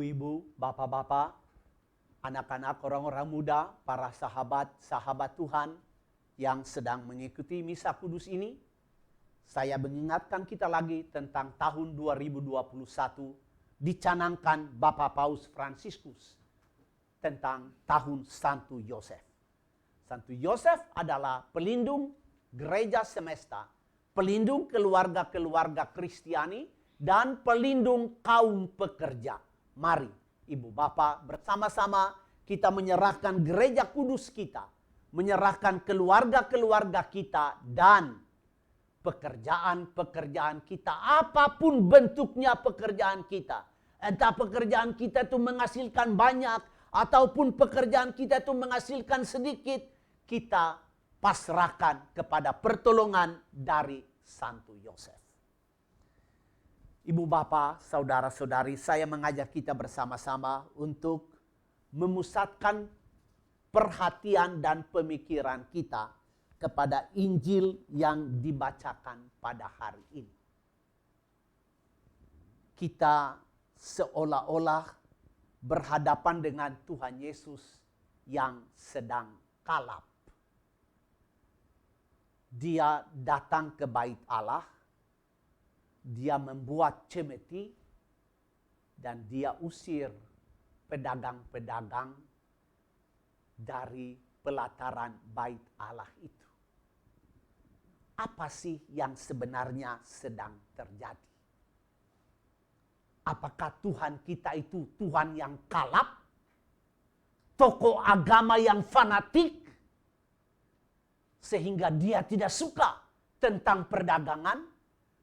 ibu-ibu, bapak-bapak, anak-anak, orang-orang muda, para sahabat-sahabat Tuhan yang sedang mengikuti misa kudus ini, saya mengingatkan kita lagi tentang tahun 2021 dicanangkan Bapak Paus Fransiskus tentang tahun Santo Yosef. Santo Yosef adalah pelindung gereja semesta, pelindung keluarga-keluarga Kristiani, dan pelindung kaum pekerja. Mari, ibu bapak, bersama-sama kita menyerahkan gereja kudus kita, menyerahkan keluarga-keluarga kita, dan pekerjaan-pekerjaan kita, apapun bentuknya pekerjaan kita. Entah pekerjaan kita itu menghasilkan banyak, ataupun pekerjaan kita itu menghasilkan sedikit, kita pasrahkan kepada pertolongan dari Santo Yosef. Ibu bapak, saudara-saudari, saya mengajak kita bersama-sama untuk memusatkan perhatian dan pemikiran kita kepada Injil yang dibacakan pada hari ini. Kita seolah-olah berhadapan dengan Tuhan Yesus yang sedang kalap. Dia datang ke bait Allah, dia membuat cemeti, dan dia usir pedagang-pedagang dari pelataran bait Allah itu. Apa sih yang sebenarnya sedang terjadi? Apakah Tuhan kita itu Tuhan yang kalap? Tokoh agama yang fanatik? Sehingga dia tidak suka tentang perdagangan,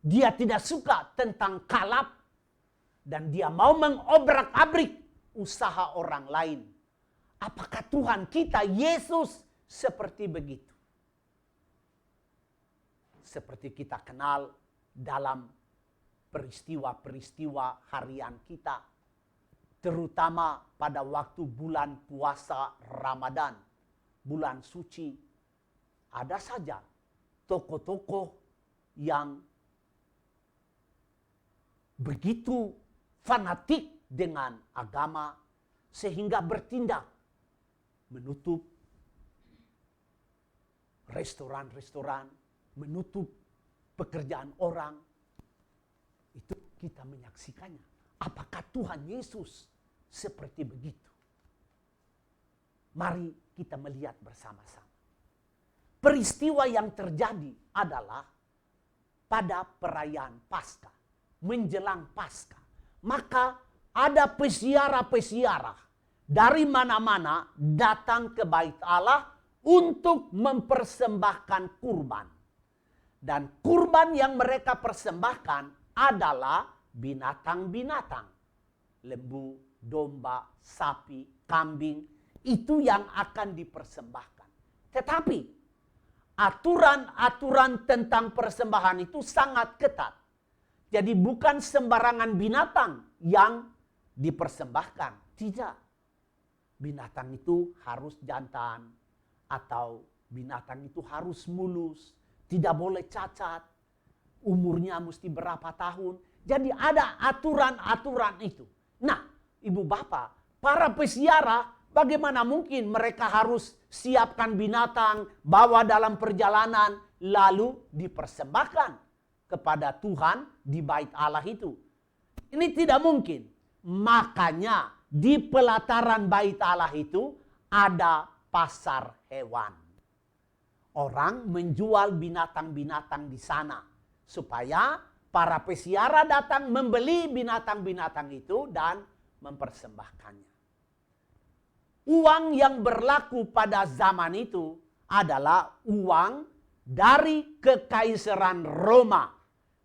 dia tidak suka tentang kalap, dan dia mau mengobrak-abrik usaha orang lain. Apakah Tuhan kita, Yesus, seperti begitu? Seperti kita kenal dalam peristiwa-peristiwa harian kita, terutama pada waktu bulan puasa Ramadan, bulan suci, ada saja tokoh-tokoh yang begitu fanatik dengan agama sehingga bertindak menutup restoran-restoran, menutup pekerjaan orang. Itu kita menyaksikannya. Apakah Tuhan Yesus seperti begitu? Mari kita melihat bersama-sama. Peristiwa yang terjadi adalah pada perayaan Paskah, menjelang Paskah. Maka ada peziarah-peziarah dari mana-mana datang ke bait Allah untuk mempersembahkan kurban. Dan kurban yang mereka persembahkan adalah binatang-binatang. Lembu, domba, sapi, kambing. Itu yang akan dipersembahkan. Tetapi aturan-aturan tentang persembahan itu sangat ketat. Jadi bukan sembarangan binatang yang dipersembahkan. Tidak. Binatang itu harus jantan. Atau binatang itu harus mulus. Tidak boleh cacat. Umurnya mesti berapa tahun. Jadi ada aturan-aturan itu. Nah, ibu bapak, para peziarah, bagaimana mungkin mereka harus siapkan binatang, bawa dalam perjalanan, lalu dipersembahkan kepada Tuhan di bait Allah itu. Ini tidak mungkin. Makanya di pelataran bait Allah itu ada pasar hewan. Orang menjual binatang-binatang di sana supaya para peziarah datang membeli binatang-binatang itu dan mempersembahkannya. Uang yang berlaku pada zaman itu adalah uang dari Kekaisaran Roma.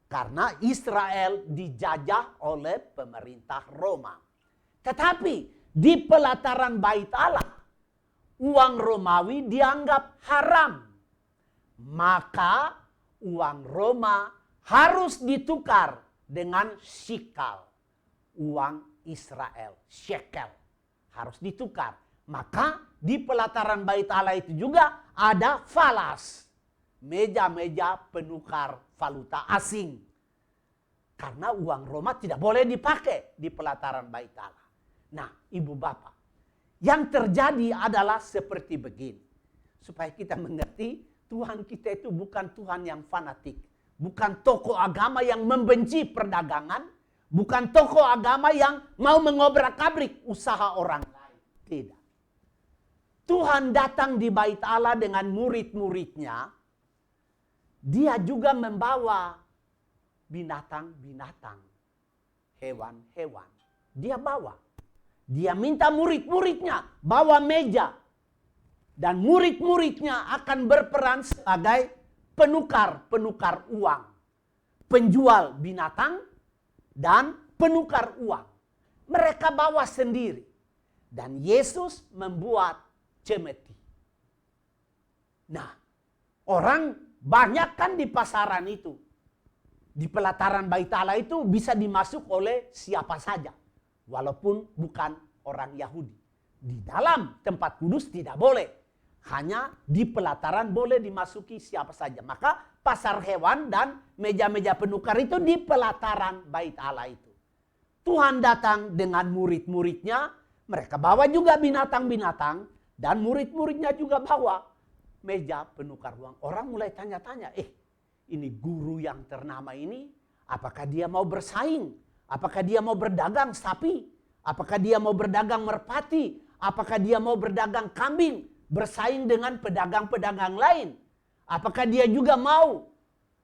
Karena Israel dijajah oleh pemerintah Roma. Tetapi di pelataran bait Allah, uang Romawi dianggap haram. Maka uang Roma harus ditukar dengan shikal. Uang Israel, shekel. Harus ditukar. Maka di pelataran bait Allah itu juga ada falas. Meja-meja penukar valuta asing. Karena uang Roma tidak boleh dipakai di pelataran bait Allah. Nah, ibu bapak, yang terjadi adalah seperti begini. Supaya kita mengerti, Tuhan kita itu bukan Tuhan yang fanatik. Bukan tokoh agama yang membenci perdagangan. Bukan tokoh agama yang mau mengobrak-abrik usaha orang lain. Tidak. Tuhan datang di bait Allah dengan murid-muridnya. Dia juga membawa binatang-binatang. Hewan-hewan. Dia bawa. Dia minta murid-muridnya bawa meja. Dan murid-muridnya akan berperan sebagai penukar-penukar uang. Penjual binatang dan penukar uang. Mereka bawa sendiri. Dan Yesus membuat cemeti. Nah, orang banyak kan di pasaran itu. Di pelataran bait Allah itu bisa dimasuk oleh siapa saja. Walaupun bukan orang Yahudi. Di dalam tempat kudus tidak boleh. Hanya di pelataran boleh dimasuki siapa saja. Maka pasar hewan dan meja-meja penukar itu di pelataran bait Allah itu. Tuhan datang dengan murid-muridnya. Mereka bawa juga binatang-binatang. Dan murid-muridnya juga bawa meja penukar uang. Orang mulai tanya-tanya. Ini guru yang ternama ini. Apakah dia mau bersaing? Apakah dia mau berdagang sapi? Apakah dia mau berdagang merpati? Apakah dia mau berdagang kambing? Bersaing dengan pedagang-pedagang lain? Apakah dia juga mau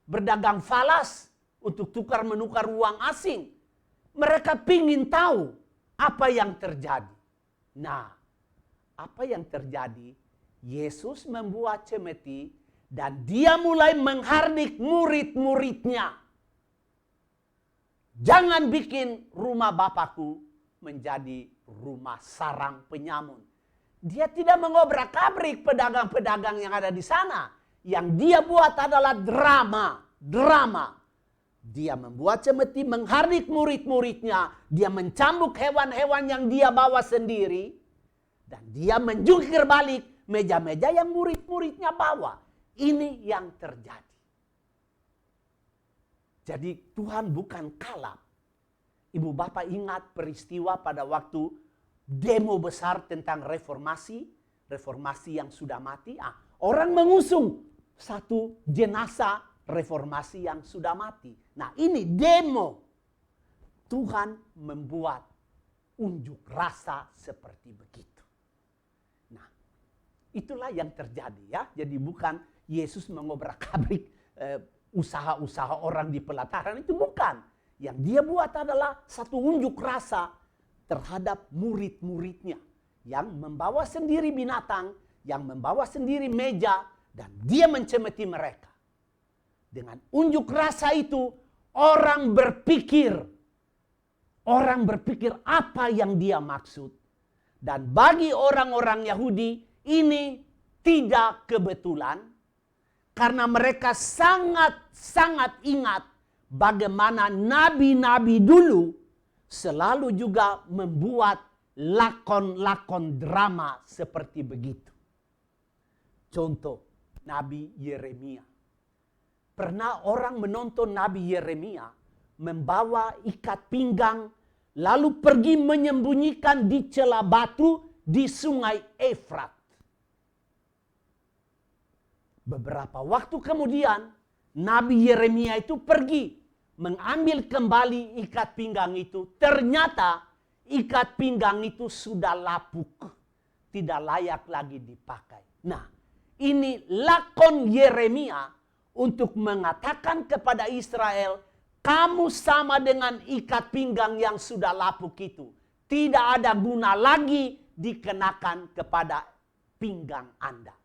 berdagang falas untuk tukar-menukar uang asing? Mereka pingin tahu apa yang terjadi. Nah, apa yang terjadi? Yesus membuat cemeti dan dia mulai menghardik murid-muridnya. Jangan bikin rumah Bapakku menjadi rumah sarang penyamun. Dia tidak mengobrak-abrik pedagang-pedagang yang ada di sana. Yang dia buat adalah drama. Dia membuat cemeti, menghardik murid-muridnya. Dia mencambuk hewan-hewan yang dia bawa sendiri. Dan dia menjungkir balik meja-meja yang murid-muridnya bawa. Ini yang terjadi. Jadi Tuhan bukan kalap. Ibu bapak ingat peristiwa pada waktu demo besar tentang reformasi. Reformasi yang sudah mati. Orang mengusung satu jenazah reformasi yang sudah mati. Nah, ini demo. Tuhan membuat unjuk rasa seperti begitu. Nah, itulah yang terjadi ya. Jadi bukan Yesus mengobrak-abrik usaha-usaha orang di pelataran, itu bukan. Yang dia buat adalah satu unjuk rasa terhadap murid-muridnya. Yang membawa sendiri binatang, yang membawa sendiri meja, dan dia mencemeti mereka. Dengan unjuk rasa itu, orang berpikir apa yang dia maksud. Dan bagi orang-orang Yahudi, ini tidak kebetulan. Karena mereka sangat ingat bagaimana nabi-nabi dulu selalu juga membuat lakon-lakon drama seperti begitu. Contoh, Nabi Yeremia. Pernah orang menonton Nabi Yeremia membawa ikat pinggang lalu pergi menyembunyikan di celah batu di sungai Efrat. Beberapa waktu kemudian Nabi Yeremia itu pergi mengambil kembali ikat pinggang itu. Ternyata ikat pinggang itu sudah lapuk. Tidak layak lagi dipakai. Nah, ini lakon Yeremia untuk mengatakan kepada Israel, kamu sama dengan ikat pinggang yang sudah lapuk itu. Tidak ada guna lagi dikenakan kepada pinggang Anda.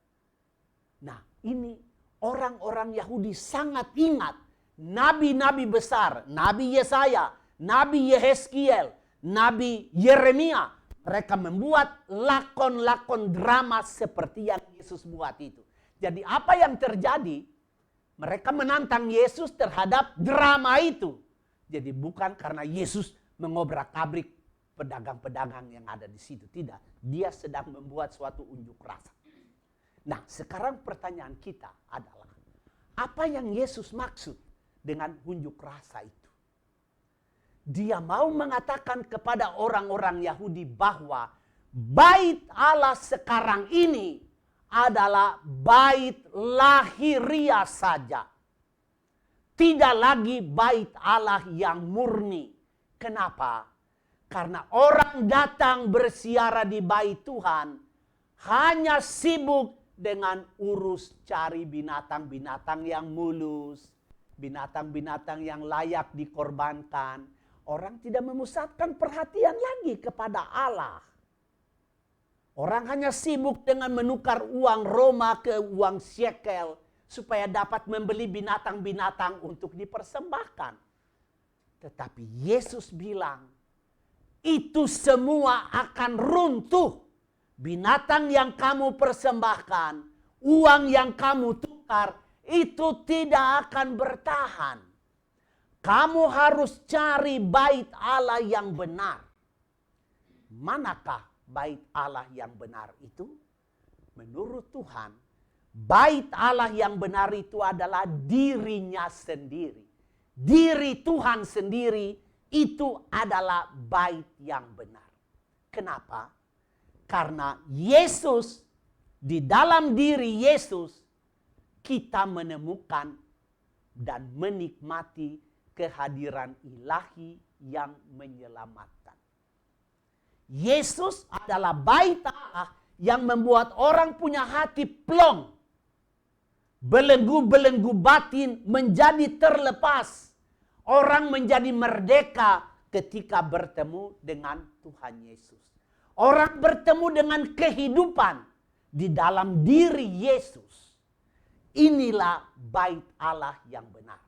Nah, ini orang-orang Yahudi sangat ingat nabi-nabi besar, Nabi Yesaya, Nabi Yehezkiel, Nabi Yeremia. Mereka membuat lakon-lakon drama seperti yang Yesus buat itu. Jadi apa yang terjadi? Mereka menantang Yesus terhadap drama itu. Jadi bukan karena Yesus mengobrak-abrik pedagang-pedagang yang ada di situ. Tidak. Dia sedang membuat suatu unjuk rasa. Nah, sekarang pertanyaan kita adalah, apa yang Yesus maksud dengan unjuk rasa itu? Dia mau mengatakan kepada orang-orang Yahudi bahwa bait Allah sekarang ini adalah bait lahiriah saja. Tidak lagi bait Allah yang murni. Kenapa? Karena orang datang bersiara di bait Tuhan hanya sibuk dengan urus cari binatang-binatang yang mulus, binatang-binatang yang layak dikorbankan. Orang tidak memusatkan perhatian lagi kepada Allah. Orang hanya sibuk dengan menukar uang Roma ke uang shekel supaya dapat membeli binatang-binatang untuk dipersembahkan. Tetapi Yesus bilang, itu semua akan runtuh. Binatang yang kamu persembahkan, uang yang kamu tukar, itu tidak akan bertahan. Kamu harus cari bait Allah yang benar. Manakah bait Allah yang benar itu? Menurut Tuhan, bait Allah yang benar itu adalah dirinya sendiri. Diri Tuhan sendiri itu adalah bait yang benar. Kenapa? Karena Yesus, di dalam diri Yesus, kita menemukan dan menikmati kehadiran ilahi yang menyelamatkan. Yesus adalah bait Allah yang membuat orang punya hati plong. Belenggu-belenggu batin menjadi terlepas. Orang menjadi merdeka ketika bertemu dengan Tuhan Yesus. Orang bertemu dengan kehidupan di dalam diri Yesus. Inilah bait Allah yang benar.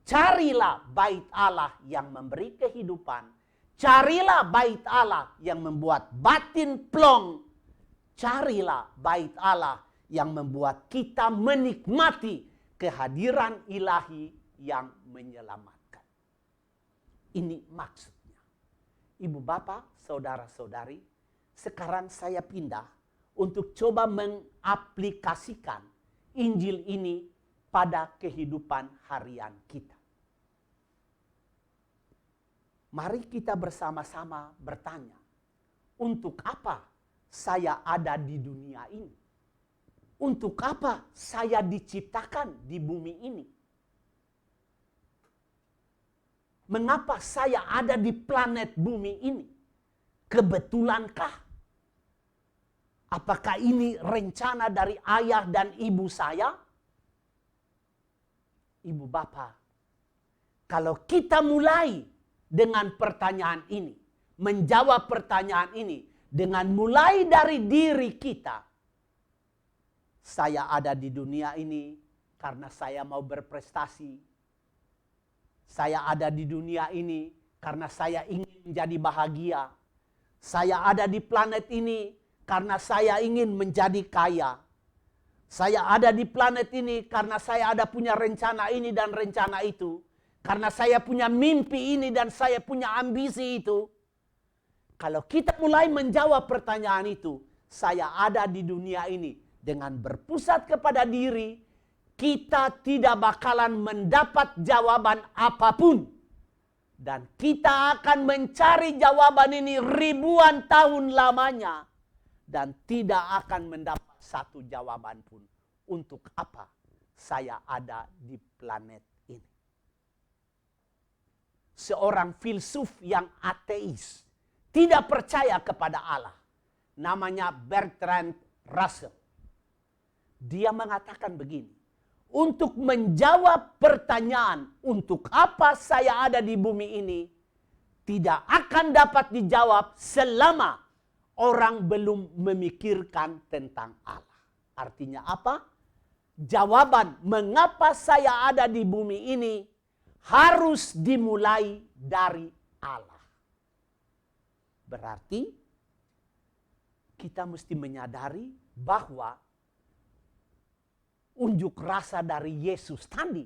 Carilah bait Allah yang memberi kehidupan. Carilah bait Allah yang membuat batin plong. Carilah bait Allah yang membuat kita menikmati kehadiran ilahi yang menyelamatkan. Ini maksudnya. Ibu bapak, saudara-saudari, sekarang saya pindah untuk coba mengaplikasikan Injil ini pada kehidupan harian kita. Mari kita bersama-sama bertanya, untuk apa saya ada di dunia ini? Untuk apa saya diciptakan di bumi ini? Mengapa saya ada di planet bumi ini? Kebetulankah? Apakah ini rencana dari ayah dan ibu saya? Ibu bapak, kalau kita mulai dengan pertanyaan ini, menjawab pertanyaan ini dengan mulai dari diri kita. Saya ada di dunia ini karena saya mau berprestasi. Saya ada di dunia ini karena saya ingin menjadi bahagia. Saya ada di planet ini karena saya ingin menjadi kaya. Saya ada di planet ini karena saya ada punya rencana ini dan rencana itu. Karena saya punya mimpi ini dan saya punya ambisi itu. Kalau kita mulai menjawab pertanyaan itu, saya ada di dunia ini dengan berpusat kepada diri, kita tidak bakalan mendapat jawaban apapun. Dan kita akan mencari jawaban ini ribuan tahun lamanya. Dan tidak akan mendapat satu jawaban pun. Untuk apa saya ada di planet ini? Seorang filsuf yang ateis, tidak percaya kepada Allah, namanya Bertrand Russell. Dia mengatakan begini, untuk menjawab pertanyaan untuk apa saya ada di bumi ini, tidak akan dapat dijawab selama orang belum memikirkan tentang Allah. Artinya apa? Jawaban mengapa saya ada di bumi ini harus dimulai dari Allah. Berarti kita mesti menyadari bahwa unjuk rasa dari Yesus tadi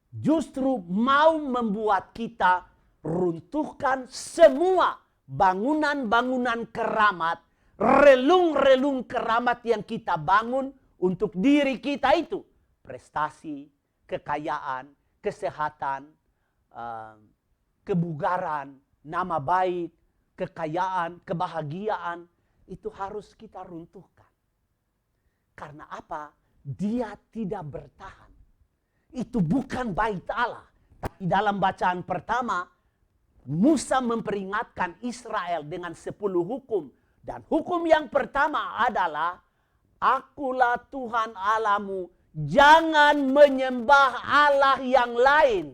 justru mau membuat kita runtuhkan semua bangunan-bangunan keramat, relung-relung keramat yang kita bangun untuk diri kita itu. Prestasi, kekayaan, kesehatan, kebugaran, nama baik, kekayaan, kebahagiaan, itu harus kita runtuhkan. Karena apa? Dia tidak bertahan. Itu bukan bait Allah. Tapi dalam bacaan pertama, Musa memperingatkan Israel dengan 10 hukum. Dan hukum yang pertama adalah, Akulah Tuhan Allahmu, jangan menyembah Allah yang lain.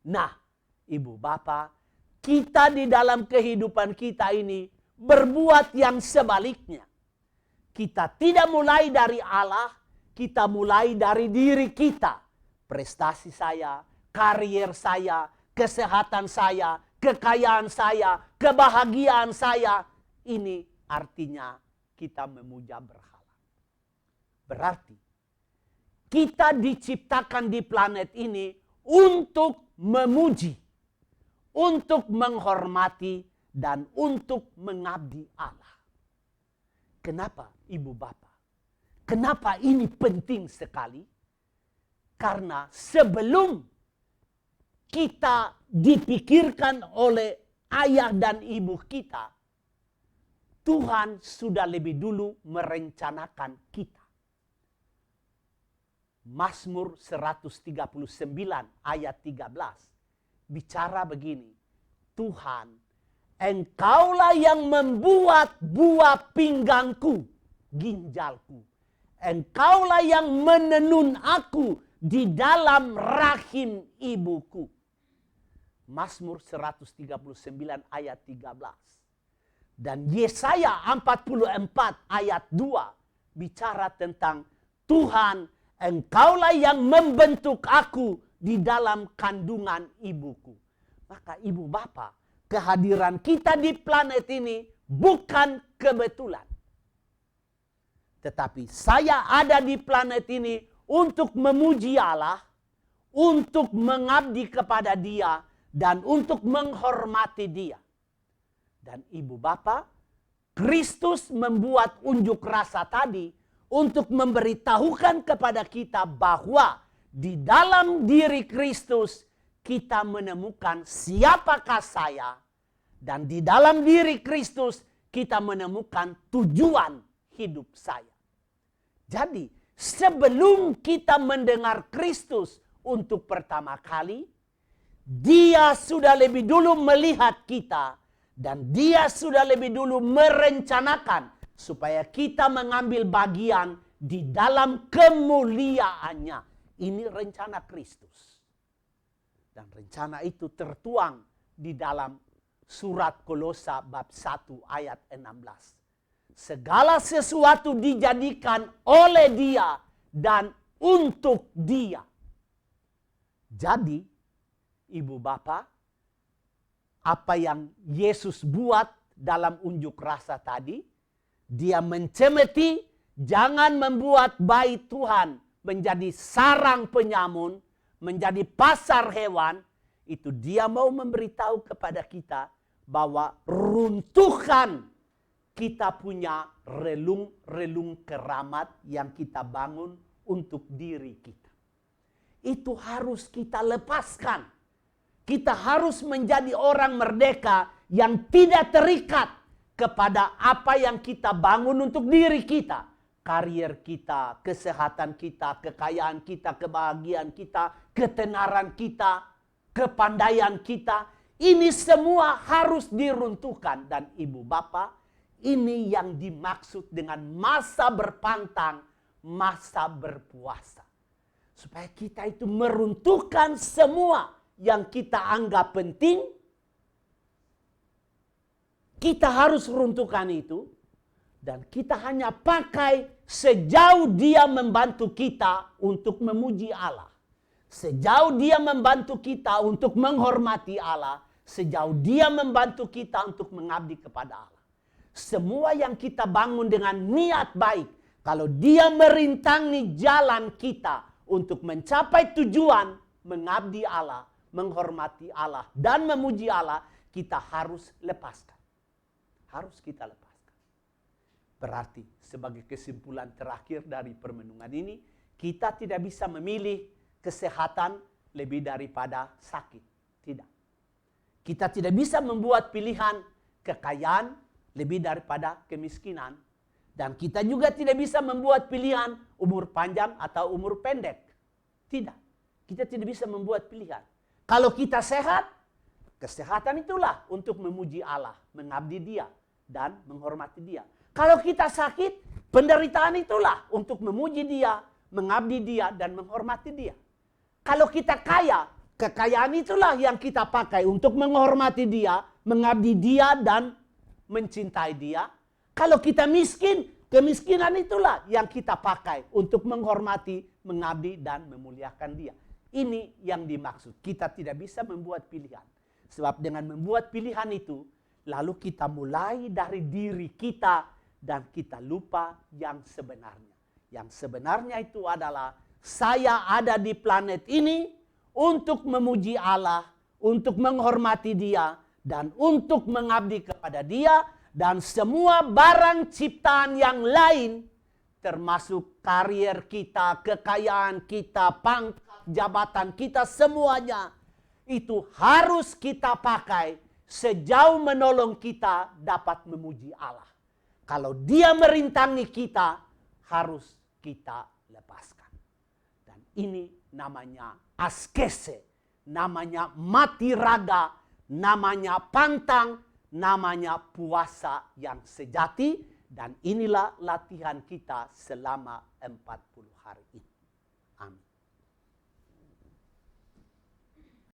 Nah, ibu bapak, kita di dalam kehidupan kita ini berbuat yang sebaliknya. Kita tidak mulai dari Allah, kita mulai dari diri kita. Prestasi saya, karier saya, kesehatan saya, kekayaan saya, kebahagiaan saya. Ini artinya kita memuja berhala. Berarti kita diciptakan di planet ini untuk memuji, untuk menghormati, dan untuk mengabdi Allah. Kenapa, ibu bapak? Kenapa ini penting sekali? Karena sebelum kita dipikirkan oleh ayah dan ibu kita, Tuhan sudah lebih dulu merencanakan kita. Mazmur 139 ayat 13 bicara begini, Tuhan, Engkaulah yang membuat buah pinggangku, ginjalku. Engkaulah yang menenun aku di dalam rahim ibuku. Mazmur 139 ayat 13. Dan Yesaya 44 ayat 2 bicara tentang Tuhan, Engkaulah yang membentuk aku di dalam kandungan ibuku. Maka ibu bapak, kehadiran kita di planet ini bukan kebetulan. Tetapi saya ada di planet ini untuk memuji Allah, untuk mengabdi kepada Dia, dan untuk menghormati Dia. Dan ibu bapak, Kristus membuat unjuk rasa tadi untuk memberitahukan kepada kita bahwa di dalam diri Kristus kita menemukan siapakah saya, dan di dalam diri Kristus kita menemukan tujuan hidup saya. Jadi sebelum kita mendengar Kristus untuk pertama kali, Dia sudah lebih dulu melihat kita dan Dia sudah lebih dulu merencanakan supaya kita mengambil bagian di dalam kemuliaannya. Ini rencana Kristus. Dan rencana itu tertuang di dalam surat Kolose bab 1 ayat 16. Segala sesuatu dijadikan oleh Dia dan untuk Dia. Jadi, ibu bapak, apa yang Yesus buat dalam unjuk rasa tadi, Dia mencemeti jangan membuat bait Tuhan menjadi sarang penyamun, menjadi pasar hewan. Itu Dia mau memberitahu kepada kita bahwa runtuhkan kita punya relung-relung keramat yang kita bangun untuk diri kita. Itu harus kita lepaskan. Kita harus menjadi orang merdeka yang tidak terikat kepada apa yang kita bangun untuk diri kita. Karier kita, kesehatan kita, kekayaan kita, kebahagiaan kita, ketenaran kita, kepandaian kita. Ini semua harus diruntuhkan. Dan ibu bapak, ini yang dimaksud dengan masa berpantang, masa berpuasa. Supaya kita itu meruntuhkan semua yang kita anggap penting. Kita harus runtuhkan itu. Dan kita hanya pakai sejauh Dia membantu kita untuk memuji Allah. Sejauh Dia membantu kita untuk menghormati Allah. Sejauh Dia membantu kita untuk mengabdi kepada Allah. Semua yang kita bangun dengan niat baik. Kalau Dia merintangi jalan kita untuk mencapai tujuan mengabdi Allah, menghormati Allah, dan memuji Allah, kita harus lepaskan. Harus kita lepaskan. Berarti sebagai kesimpulan terakhir dari permenungan ini, kita tidak bisa memilih kesehatan lebih daripada sakit. Tidak. Kita tidak bisa membuat pilihan kekayaan lebih daripada kemiskinan. Dan kita juga tidak bisa membuat pilihan umur panjang atau umur pendek. Tidak. Kita tidak bisa membuat pilihan. Kalau kita sehat, kesehatan itulah untuk memuji Allah, mengabdi Dia, dan menghormati Dia. Kalau kita sakit, penderitaan itulah untuk memuji Dia, mengabdi Dia, dan menghormati Dia. Kalau kita kaya, kekayaan itulah yang kita pakai untuk menghormati Dia, mengabdi Dia, dan mencintai Dia. Kalau kita miskin, kemiskinan itulah yang kita pakai untuk menghormati, mengabdi, dan memuliakan Dia. Ini yang dimaksud. Kita tidak bisa membuat pilihan. Sebab dengan membuat pilihan itu, lalu kita mulai dari diri kita dan kita lupa yang sebenarnya. Yang sebenarnya itu adalah saya ada di planet ini untuk memuji Allah, untuk menghormati Dia, dan untuk mengabdi kepada Dia. Dan semua barang ciptaan yang lain, termasuk karier kita, kekayaan kita, pangkat, jabatan kita, semuanya itu harus kita pakai sejauh menolong kita dapat memuji Allah. Kalau Dia merintangi kita, harus kita lepaskan. Dan ini namanya askese, namanya mati raga, namanya pantang, namanya puasa yang sejati. Dan inilah latihan kita selama 40 hari ini.